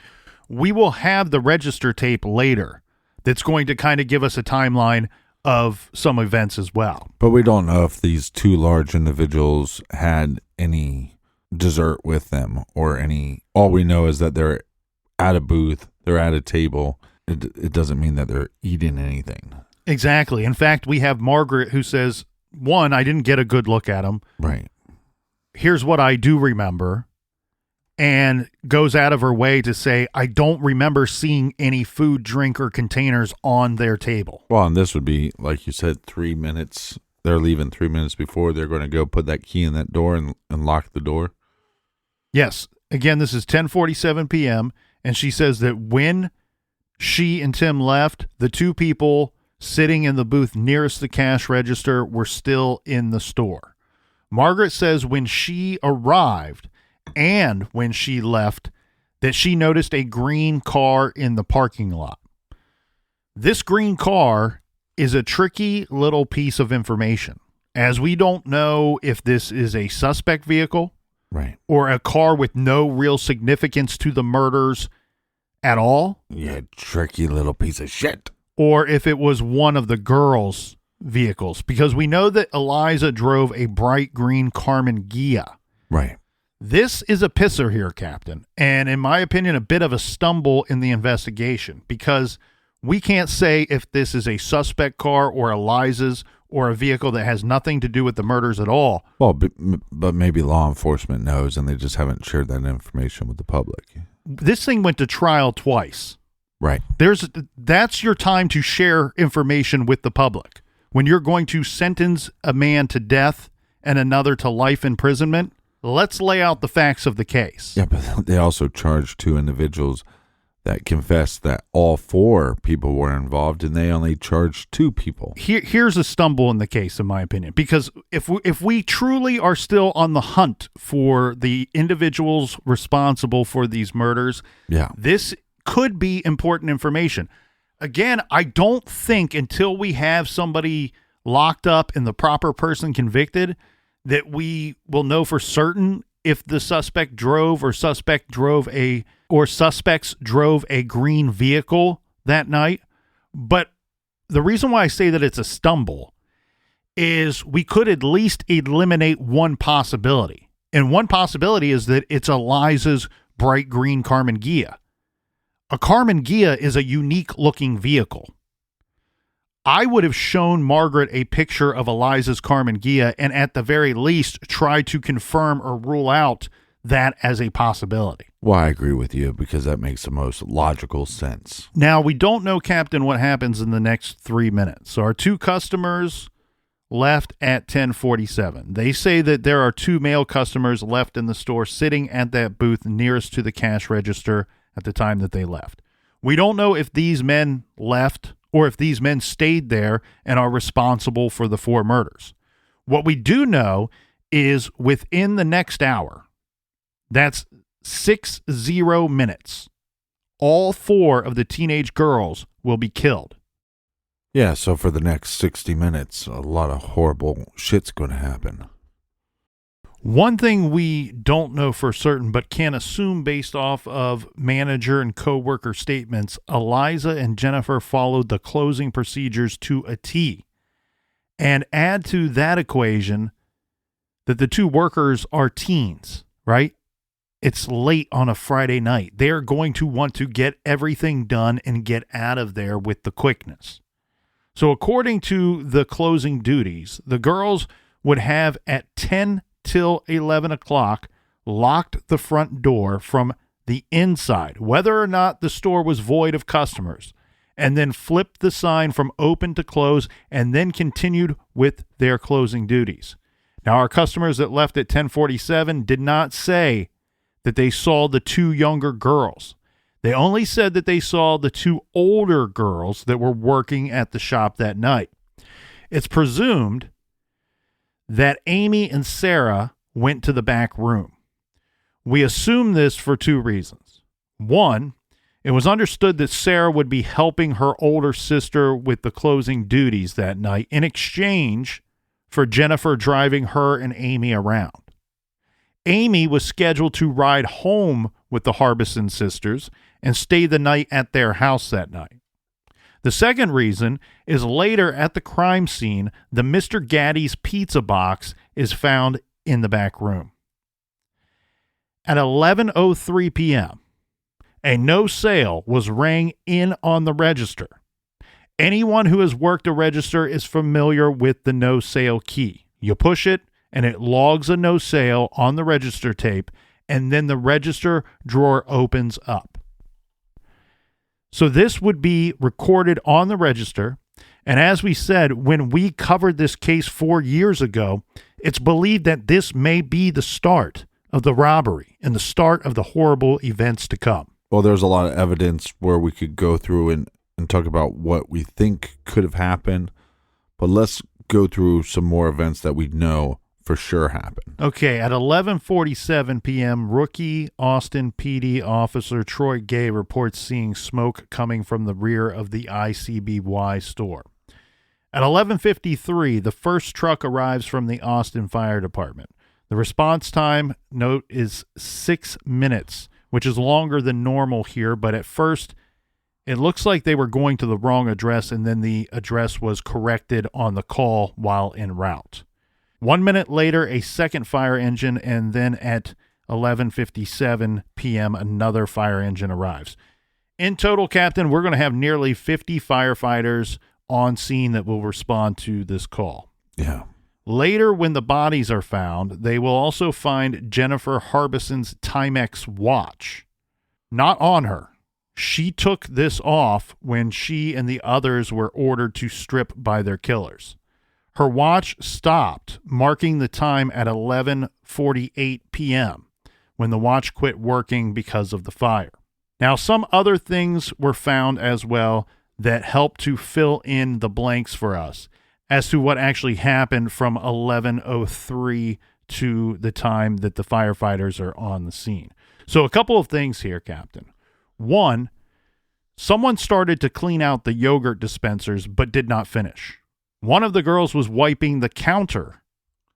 Speaker 1: we will have the register tape later that's going to kind of give us a timeline of some events as well.
Speaker 2: But we don't know if these 2 large individuals had any dessert with them or any. All we know is that they're at a booth, they're at a table. It doesn't mean that they're eating anything.
Speaker 1: Exactly. In fact, we have Margaret who says, one, I didn't get a good look at them.
Speaker 2: Right.
Speaker 1: Here's what I do remember, and goes out of her way to say, I don't remember seeing any food, drink, or containers on their table.
Speaker 2: Well, and this would be, like you said, 3 minutes. They're leaving 3 minutes before they're going to go put that key in that door and lock the door.
Speaker 1: Yes. Again, this is 10:47 p.m., and she says that when she and Tim left, the 2 people sitting in the booth nearest the cash register were still in the store. Margaret says when she arrived and when she left that she noticed a green car in the parking lot. This green car is a tricky little piece of information, as we don't know if this is a suspect vehicle,
Speaker 2: right,
Speaker 1: or a car with no real significance to the murders at all.
Speaker 2: Yeah, tricky little piece of shit.
Speaker 1: Or if it was one of the girls' vehicles, because we know that Eliza drove a bright green Carmen Ghia.
Speaker 2: Right.
Speaker 1: This is a pisser here, Captain, and in my opinion, a bit of a stumble in the investigation, because we can't say if this is a suspect car or Eliza's or a vehicle that has nothing to do with the murders at all.
Speaker 2: Well, but maybe law enforcement knows and they just haven't shared that information with the public.
Speaker 1: This thing went to trial twice.
Speaker 2: Right.
Speaker 1: That's your time to share information with the public. When you're going to sentence a man to death and another to life imprisonment, let's lay out the facts of the case.
Speaker 2: Yeah, but they also charged 2 individuals that confessed that all 4 people were involved, and they only charged 2 people.
Speaker 1: Here's a stumble in the case, in my opinion, because if we truly are still on the hunt for the individuals responsible for these murders,
Speaker 2: yeah,
Speaker 1: this could be important information. Again, I don't think until we have somebody locked up and the proper person convicted that we will know for certain if the suspect drove or suspects drove a green vehicle that night. But the reason why I say that it's a stumble is we could at least eliminate one possibility. And one possibility is that it's Eliza's bright green Carmen Ghia. A Carmen Ghia is a unique looking vehicle. I would have shown Margaret a picture of Eliza's Carmen Ghia and at the very least try to confirm or rule out that as a possibility.
Speaker 2: Well, I agree with you because that makes the most logical sense.
Speaker 1: Now, we don't know, Captain, what happens in the next 3 minutes. So our 2 customers left at 10:47. They say that there are 2 male customers left in the store sitting at that booth nearest to the cash register at the time that they left. We don't know if these men left or if these men stayed there and are responsible for the 4 murders. What we do know is within the next hour, that's 60 minutes, all 4 of the teenage girls will be killed.
Speaker 2: Yeah, so for the next 60 minutes, a lot of horrible shit's going to happen.
Speaker 1: One thing we don't know for certain, but can assume based off of manager and co-worker statements, Eliza and Jennifer followed the closing procedures to a T. And add to that equation that the 2 workers are teens, right? It's late on a Friday night. They're going to want to get everything done and get out of there with the quickness. So according to the closing duties, the girls would have at 10 till 11 o'clock locked the front door from the inside, whether or not the store was void of customers, and then flipped the sign from open to close and then continued with their closing duties. Now, our customers that left at 10:47 did not say that they saw the 2 younger girls. They only said that they saw the 2 older girls that were working at the shop that night. It's presumed that Amy and Sarah went to the back room. We assume this for 2 reasons. One, it was understood that Sarah would be helping her older sister with the closing duties that night in exchange for Jennifer driving her and Amy around. Amy was scheduled to ride home with the Harbison sisters and stay the night at their house that night. The second reason is later at the crime scene, the Mr. Gaddy's pizza box is found in the back room. At 11:03 p.m., a no sale was rang in on the register. Anyone who has worked a register is familiar with the no sale key. You push it and it logs a no sale on the register tape, and then the register drawer opens up. So this would be recorded on the register. And as we said, when we covered this case 4 years ago, it's believed that this may be the start of the robbery and the start of the horrible events to come.
Speaker 2: Well, there's a lot of evidence where we could go through and talk about what we think could have happened. But let's go through some more events that we know for sure happened.
Speaker 1: Okay, at 11:47 p.m., rookie Austin PD officer Troy Gay reports seeing smoke coming from the rear of the ICBY store. At 11:53, the first truck arrives from the Austin Fire Department. The response time, note, is 6 minutes, which is longer than normal here, but at first it looks like they were going to the wrong address, and then the address was corrected on the call while en route. 1 minute later, a second fire engine, and then at 11:57 p.m., another fire engine arrives. In total, Captain, we're going to have nearly 50 firefighters on scene that will respond to this call.
Speaker 2: Yeah.
Speaker 1: Later, when the bodies are found, they will also find Jennifer Harbison's Timex watch. Not on her. She took this off when she and the others were ordered to strip by their killers. Her watch stopped, marking the time at 11:48 p.m. when the watch quit working because of the fire. Now, some other things were found as well that help to fill in the blanks for us as to what actually happened from 11:03 to the time that the firefighters are on the scene. So a couple of things here, Captain. One, someone started to clean out the yogurt dispensers but did not finish. One of the girls was wiping the counter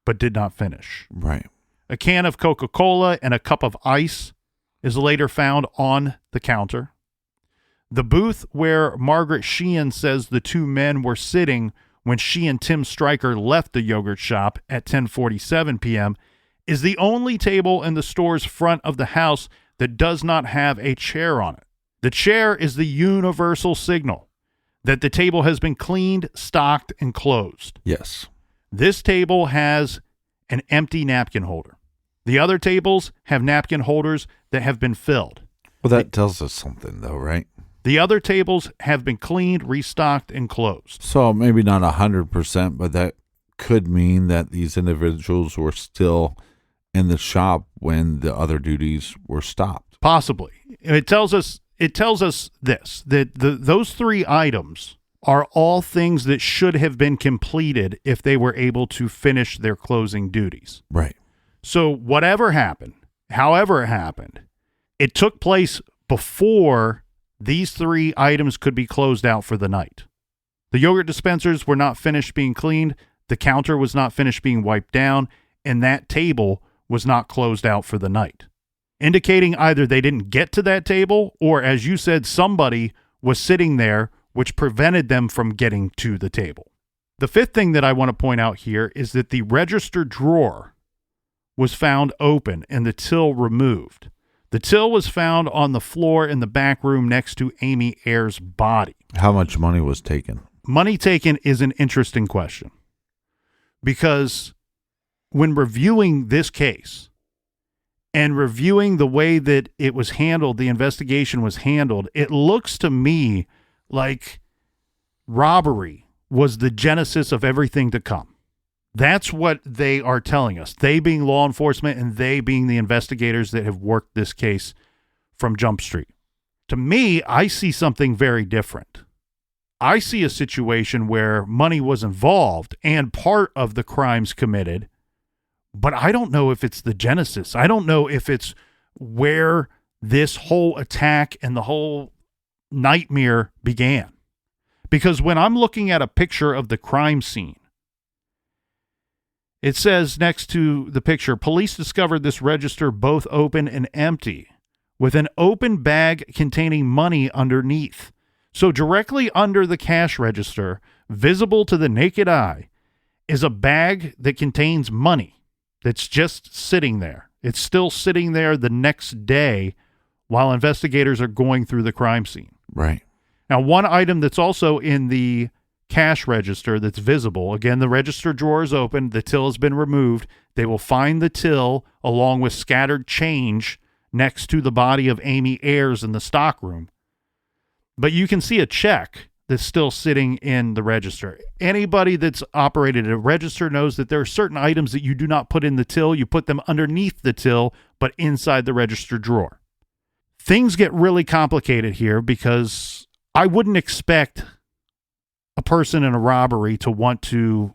Speaker 1: but did not finish.
Speaker 2: Right.
Speaker 1: A can of Coca-Cola and a cup of ice is later found on the counter. The booth where Margaret Sheehan says the 2 men were sitting when she and Tim Stryker left the yogurt shop at 10:47 p.m. is the only table in the store's front of the house that does not have a chair on it. The chair is the universal signal that the table has been cleaned, stocked, and closed.
Speaker 2: Yes.
Speaker 1: This table has an empty napkin holder. The other tables have napkin holders that have been filled.
Speaker 2: Well, that tells us something, though, right?
Speaker 1: The other tables have been cleaned, restocked, and closed.
Speaker 2: So maybe not 100%, but that could mean that these individuals were still in the shop when the other duties were stopped.
Speaker 1: Possibly. It tells us it tells us this, that those 3 items are all things that should have been completed if they were able to finish their closing duties.
Speaker 2: Right.
Speaker 1: So whatever happened, however it happened, it took place before these 3 items could be closed out for the night. The yogurt dispensers were not finished being cleaned, the counter was not finished being wiped down, and that table was not closed out for the night, indicating either they didn't get to that table or, as you said, somebody was sitting there, which prevented them from getting to the table. The 5th thing that I want to point out here is that the register drawer was found open and the till removed. The till was found on the floor in the back room next to Amy Ayer's body.
Speaker 2: How much money was taken?
Speaker 1: Money taken is an interesting question, because when reviewing this case and reviewing the way that it was handled, the investigation was handled, it looks to me like robbery was the genesis of everything to come. That's what they are telling us. They being law enforcement and they being the investigators that have worked this case from Jump Street. To me, I see something very different. I see a situation where money was involved and part of the crimes committed, but I don't know if it's the genesis. I don't know if it's where this whole attack and the whole nightmare began. Because when I'm looking at a picture of the crime scene, it says next to the picture, police discovered this register both open and empty, with an open bag containing money underneath. So directly under the cash register, visible to the naked eye, is a bag that contains money that's just sitting there. It's still sitting there the next day while investigators are going through the crime scene.
Speaker 2: Right.
Speaker 1: Now, one item that's also in the cash register that's visible, again, the register drawer is open, the till has been removed. They will find the till along with scattered change next to the body of Amy Ayers in the stockroom. But you can see a check that's still sitting in the register. Anybody that's operated a register knows that there are certain items that you do not put in the till. You put them underneath the till, but inside the register drawer. Things get really complicated here because I wouldn't expect a person in a robbery to want to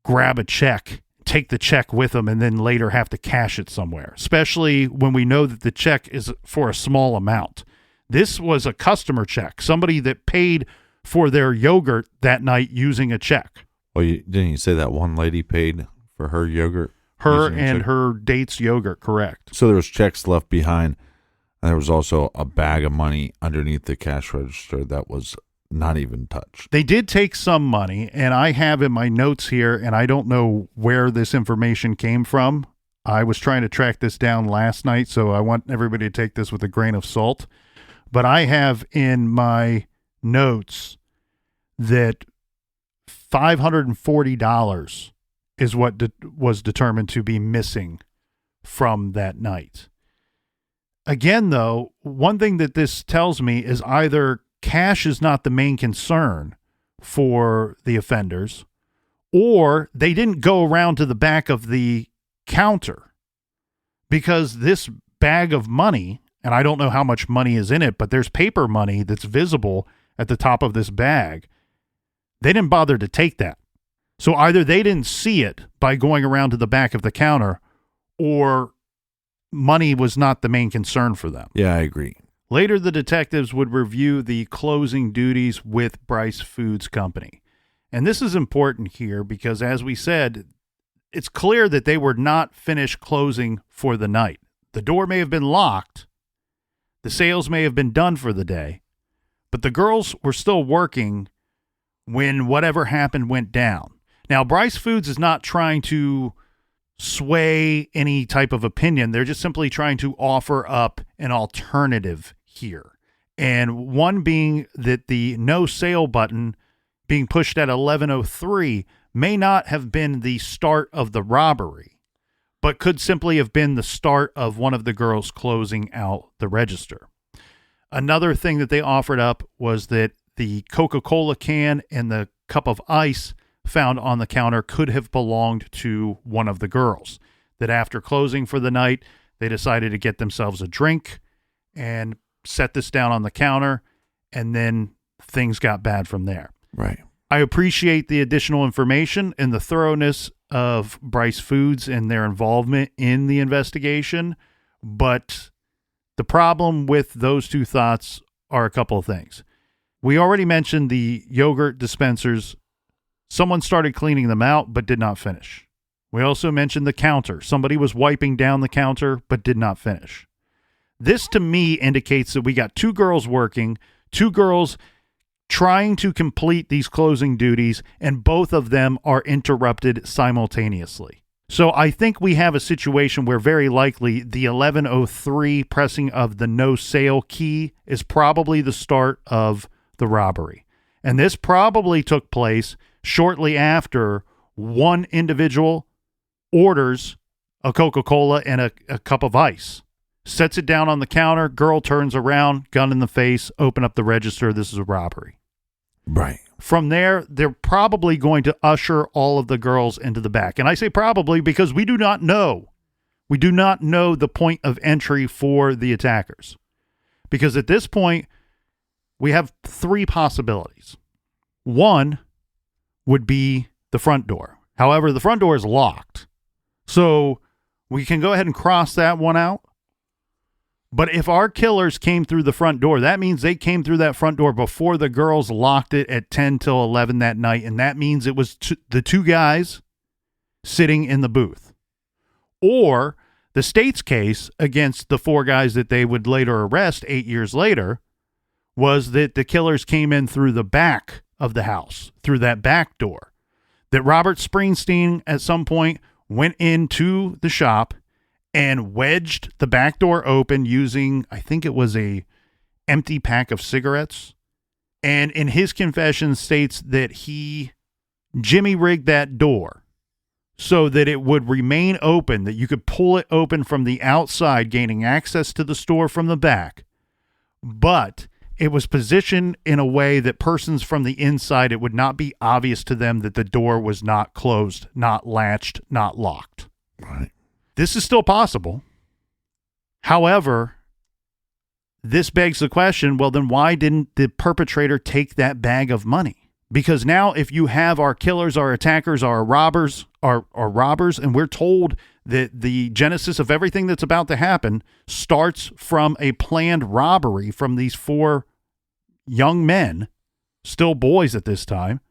Speaker 1: grab a check, take the check with them, and then later have to cash it somewhere, especially when we know that the check is for a small amount. This was a customer check, somebody that paid for their yogurt that night using a check.
Speaker 2: Well, didn't you say that one lady paid for her yogurt?
Speaker 1: Her and her date's yogurt, correct.
Speaker 2: So there was checks left behind, and there was also a bag of money underneath the cash register that was not even touched.
Speaker 1: They did take some money, and I have in my notes here, and I don't know where this information came from. I was trying to track this down last night, so I want everybody to take this with a grain of salt. But I have in my notes that $540 is what was determined to be missing from that night. Again, though, one thing that this tells me is either cash is not the main concern for the offenders, or they didn't go around to the back of the counter, because this bag of money, and I don't know how much money is in it, but there's paper money that's visible at the top of this bag. They didn't bother to take that. So either they didn't see it by going around to the back of the counter, or money was not the main concern for them.
Speaker 2: Yeah, I agree.
Speaker 1: Later, the detectives would review the closing duties with Bryce Foods Company. And this is important here because, as we said, it's clear that they were not finished closing for the night. The door may have been locked, the sales may have been done for the day, but the girls were still working when whatever happened went down. Now, Bryce Foods is not trying to sway any type of opinion. They're just simply trying to offer up an alternative here. And one being that the no sale button being pushed at 11:03 may not have been the start of the robbery, but could simply have been the start of one of the girls closing out the register. Another thing that they offered up was that the Coca-Cola can and the cup of ice found on the counter could have belonged to one of the girls. That after closing for the night, they decided to get themselves a drink and set this down on the counter, and then things got bad from there.
Speaker 2: Right.
Speaker 1: I appreciate the additional information and the thoroughness of Bryce Foods and their involvement in the investigation, but the problem with those two thoughts are a couple of things. We already mentioned the yogurt dispensers. Someone started cleaning them out but did not finish. We also mentioned the counter. Somebody was wiping down the counter but did not finish. This to me indicates that we got two girls working, two girls trying to complete these closing duties, and both of them are interrupted simultaneously. So I think we have a situation where very likely the 11:03 pressing of the no sale key is probably the start of the robbery. And this probably took place shortly after one individual orders a Coca-Cola and a cup of ice, sets it down on the counter, girl turns around, gun in the face, open up the register, this is a robbery.
Speaker 2: Right.
Speaker 1: From there, they're probably going to usher all of the girls into the back. And I say probably because we do not know. We do not know the point of entry for the attackers. Because at this point, we have three possibilities. One would be the front door. However, the front door is locked. So we can go ahead and cross that one out. But if our killers came through the front door, that means they came through that front door before the girls locked it at 10 till 11 that night. And that means it was the two guys sitting in the booth. Or the state's case against the four guys that they would later arrest 8 years later was that the killers came in through the back of the house, through that back door. That Robert Springsteen at some point went into the shop and wedged the back door open using, I think it was a empty pack of cigarettes. And in his confession states that he jimmy rigged that door so that it would remain open, that you could pull it open from the outside, gaining access to the store from the back. But it was positioned in a way that persons from the inside, it would not be obvious to them that the door was not closed, not latched, not locked.
Speaker 2: Right.
Speaker 1: This is still possible. However, this begs the question, well, then why didn't the perpetrator take that bag of money? Because now if you have our killers, our attackers, our robbers, and we're told that the genesis of everything that's about to happen starts from a planned robbery from these four young men, still boys at this time,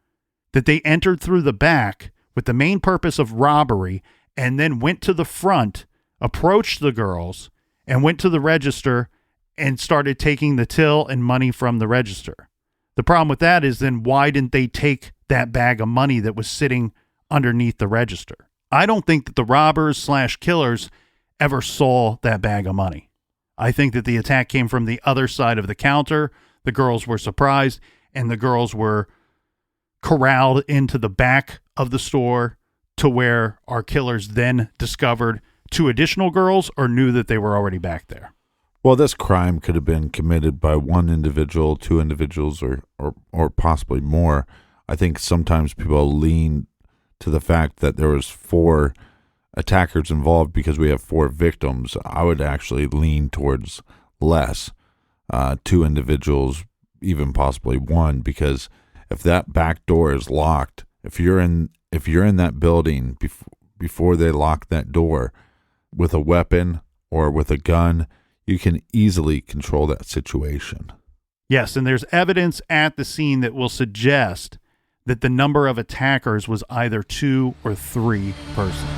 Speaker 1: that they entered through the back with the main purpose of robbery and then went to the front, approached the girls, and went to the register and started taking the till and money from the register. The problem with that is then why didn't they take that bag of money that was sitting underneath the register? I don't think that the robbers / killers ever saw that bag of money. I think that the attack came from the other side of the counter. The girls were surprised, and the girls were corralled into the back of the store to where our killers then discovered two additional girls or knew that they were already back there.
Speaker 2: Well, this crime could have been committed by one individual, two individuals, or possibly more. I think sometimes people lean to the fact that there was four attackers involved because we have four victims. I would actually lean towards less, two individuals, even possibly one, because if that back door is locked, if you're in that building before they lock that door with a weapon or with a gun, you can easily control that situation.
Speaker 1: Yes, and there's evidence at the scene that will suggest that the number of attackers was either 2 or 3 persons.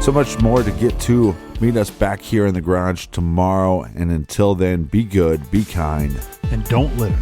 Speaker 2: So much more to get to. Meet us back here in the garage tomorrow. And until then, be good, be kind,
Speaker 1: and don't litter.